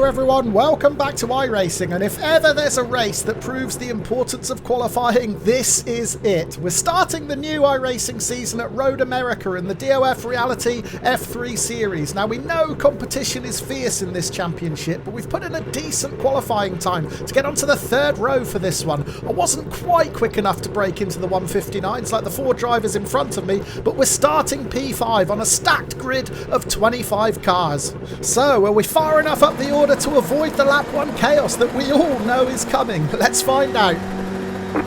Hello everyone, welcome back to iRacing, and if ever there's a race that proves the importance of qualifying, this is it. We're starting the new iRacing season at Road America in the DOF Reality F3 series. Now we know competition is fierce in this championship, but we've put in a decent qualifying time to get onto the third row for this one. I wasn't quite quick enough to break into the 159s like the four drivers in front of me, but we're starting P5 on a stacked grid of 25 cars. So, are we far enough up the order to avoid the lap 1 chaos that we all know is coming? Let's find out.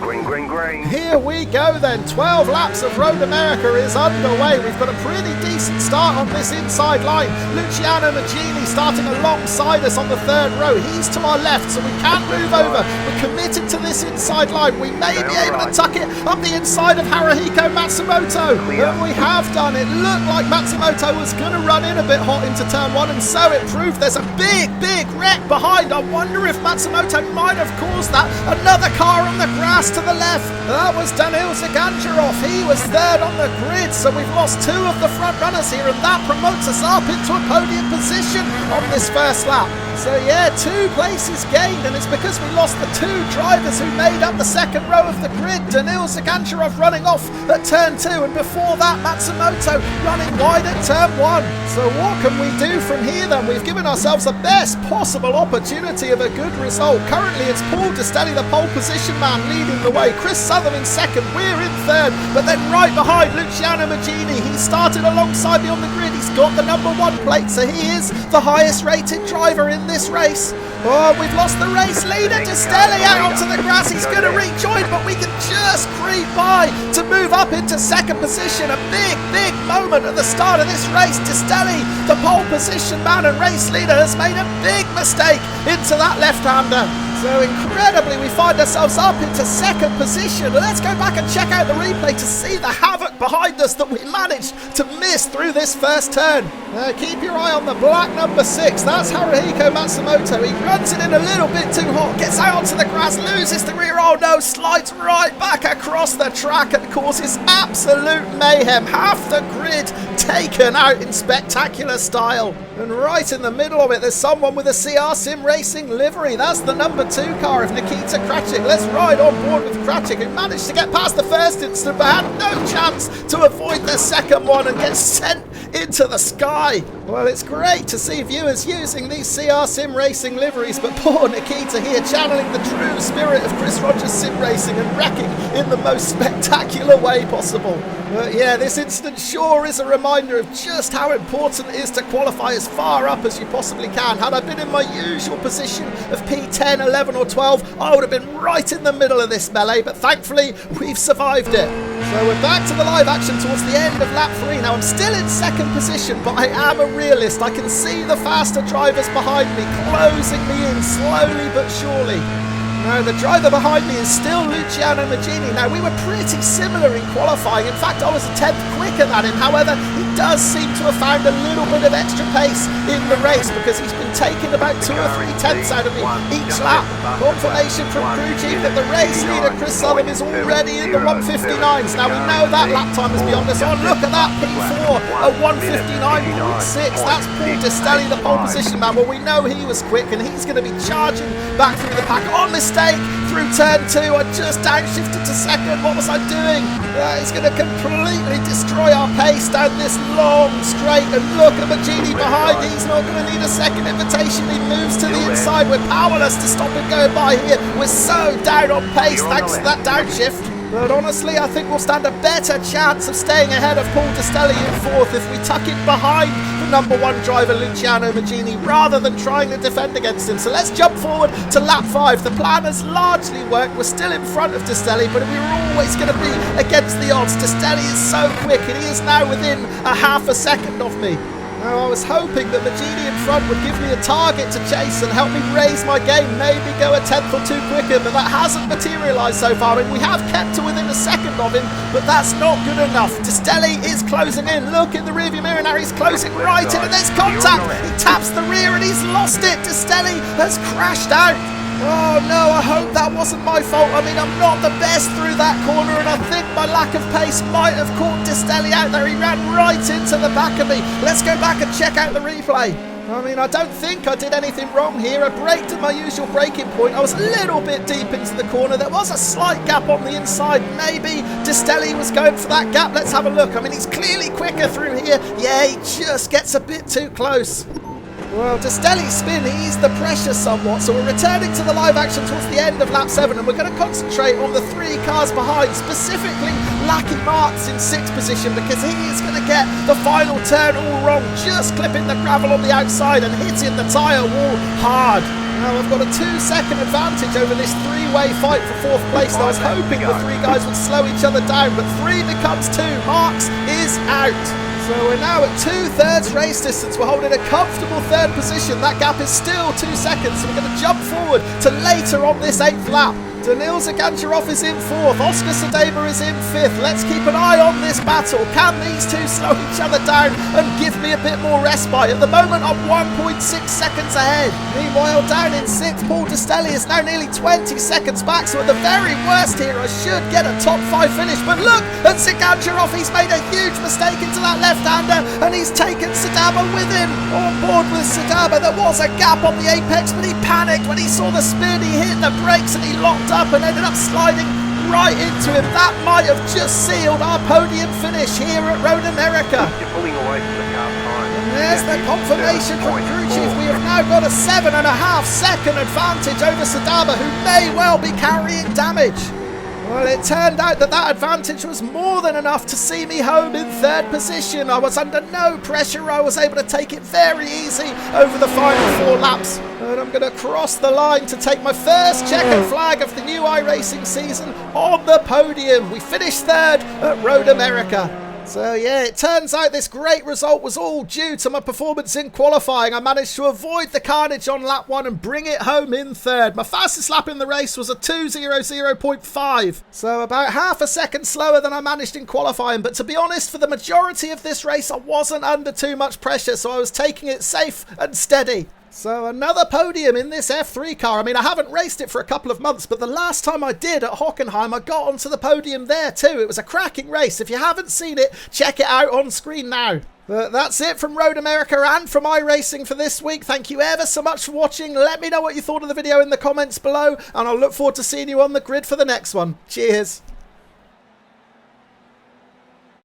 Green, green, green. Here we go then. 12 laps of Road America is underway. We've got a pretty decent start on this inside line. Luciano Magini starting alongside us on the third row. He's to our left, so we can't move over. We're committed to this inside line. We may be able to tuck it up the inside of Haruhiko Matsumoto. And we have done. It looked like Matsumoto was going to run in a bit hot into turn 1, and so it proved. There's a big wreck behind. I wonder if Matsumoto might have caused that. Another car on the grass to the left. That was Daniil Ziganjarov. He was third on the grid, so we've lost 2 of the front runners here, and that promotes us up into a podium position on this first lap. So yeah, 2 places gained, and it's because we lost the 2 drivers who made up the second row of the grid. Daniil Ziganjarov running off at turn 2, and before that Matsumoto running wide at turn 1. So what can we do from here then? We've given ourselves the best possible opportunity of a good result. Currently it's Paul Destelli, the pole position man, leading the way. Chris Sutherland second, we're in third, but then right behind Luciano Magini. He started alongside me on the grid. He's got the number 1 plate, so he is the highest rated driver in this race. Oh, we've lost the race leader. Destelli out onto the grass. He's going to rejoin, but we can just creep by to move up into second position. A big moment at the start of this race. Destelli, the pole position man and race leader, has made a big mistake into that left-hander. So incredibly, we find ourselves up into second position. Let's go back and check out the replay to see the havoc behind us that we managed to miss through this first turn. Keep your eye on the black number 6. That's Haruhiko Matsumoto. He runs it in a little bit too hot, gets out onto the grass, loses the rear. Oh no, slides right back across the track and causes absolute mayhem. Half the grid taken out in spectacular style. And right in the middle of it, there's someone with a CR Sim Racing livery. That's the number 2 car of Nikita Krachik. Let's ride on board with Krachik, who managed to get past the first instant but had no chance to avoid the second one and get sent into the sky. Well, it's great to see viewers using these CR Sim Racing liveries, but poor Nikita here channeling the true spirit of Chris Rogers Sim Racing and wrecking in the most spectacular way possible. But yeah, this incident sure is a reminder of just how important it is to qualify as far up as you possibly can. Had I been in my usual position of P10, 11 or 12, I would have been right in the middle of this melee, but thankfully we've survived it. So we're back to the live action towards the end of lap 3. Now I'm still in second position, but I am a realist. I can see the faster drivers behind me closing me in slowly but surely. No, the driver behind me is still Luciano Magini. Now, we were pretty similar in qualifying. In fact, I was a 10th quicker than him. However, he does seem to have found a little bit of extra pace in the race because he's been taking about 2 or 3 tenths out of me each lap. Confirmation from crew chief that the race leader, Chris Sutherland, is already in the 159s. Now, we know that lap time is beyond us. Oh, look at that P4, a 159.6. That's Paul Destelli, the pole position man. Well, we know he was quick, and he's going to be charging back through the pack on mistake through turn 2. I just downshifted to second. What was I doing? That is going to completely destroy our pace down this long straight. And look at Magini behind. He's not going to need a second invitation. He moves to the inside. We're powerless to stop him going by here. We're so down on pace thanks to that downshift. But honestly, I think we'll stand a better chance of staying ahead of Paul Destelli in 4th if we tuck it behind the number 1 driver, Luciano Magini, rather than trying to defend against him. So let's jump forward to lap 5. The plan has largely worked. We're still in front of Destelli, but we were always going to be against the odds. Destelli is so quick, and he is now within a half a second of me. Now, I was hoping that Magini in front would give me a target to chase and help me raise my game, maybe go a 10th or 2 quicker, but that hasn't materialised so far. And we have kept to within a second of him, but that's not good enough. Destelli is closing in. Look in the rearview mirror now, he's closing right in, and there's contact. He taps the rear and he's lost it. Destelli has crashed out. Oh no, I hope that wasn't my fault. I mean, I'm not the best through that corner, and I think my lack of pace might have caught Destelli out there. He ran right into the back of me. Let's go back and check out the replay. I mean, I don't think I did anything wrong here. I braked at my usual braking point. I was a little bit deep into the corner. There was a slight gap on the inside. Maybe Destelli was going for that gap. Let's have a look. I mean, he's clearly quicker through here. Yeah, he just gets a bit too close. Well, Destelli's spin eased the pressure somewhat, so we're returning to the live action towards the end of lap 7, and we're going to concentrate on the 3 cars behind, specifically Lucky Marks in 6th position, because he is going to get the final turn all wrong, just clipping the gravel on the outside and hitting the tyre wall hard. Now I've got a 2-second advantage over this 3-way fight for 4th place. I was hoping the 3 guys would slow each other down, but 3 becomes 2. Marks is out. So we're now at 2/3 race distance. We're holding a comfortable 3rd position. That gap is still 2 seconds. So we're going to jump forward to later on this 8th lap. Danil Zaganjarov is in 4th. Oscar Sadeba is in 5th. Let's keep an eye on this battle. Can these 2 slow each other down and give me a bit more respite? At the moment, I'm 1.6 seconds ahead. Meanwhile, down in 6th, Paul Destelli is now nearly 20 seconds back. So at the very worst here, I should get a top 5 finish. But look at Zaganjarov. He's made a huge mistake into that left-hander and he's taken Sadaba with him. On board with Sadaba, there was a gap on the apex, but he panicked when he saw the spin. He hit the brakes and he locked up and ended up sliding right into him. That might have just sealed our podium finish here at Road America. You're pulling away from the car behind. And there's the confirmation from crew chief. We have now got a 7.5-second advantage over Sadaba, who may well be carrying damage. Well, it turned out that advantage was more than enough to see me home in 3rd position. I was under no pressure. I was able to take it very easy over the final 4 laps. And I'm going to cross the line to take my first checkered flag of the new iRacing season on the podium. We finished 3rd at Road America. So yeah, it turns out this great result was all due to my performance in qualifying. I managed to avoid the carnage on lap 1 and bring it home in 3rd. My fastest lap in the race was a 2:00.5, so about half a second slower than I managed in qualifying. But to be honest, for the majority of this race, I wasn't under too much pressure, so I was taking it safe and steady. So another podium in this F3 car. I mean, I haven't raced it for a couple of months, but the last time I did at Hockenheim, I got onto the podium there too. It was a cracking race. If you haven't seen it, check it out on screen now. But that's it from Road America and from iRacing for this week. Thank you ever so much for watching. Let me know what you thought of the video in the comments below, and I'll look forward to seeing you on the grid for the next one. Cheers.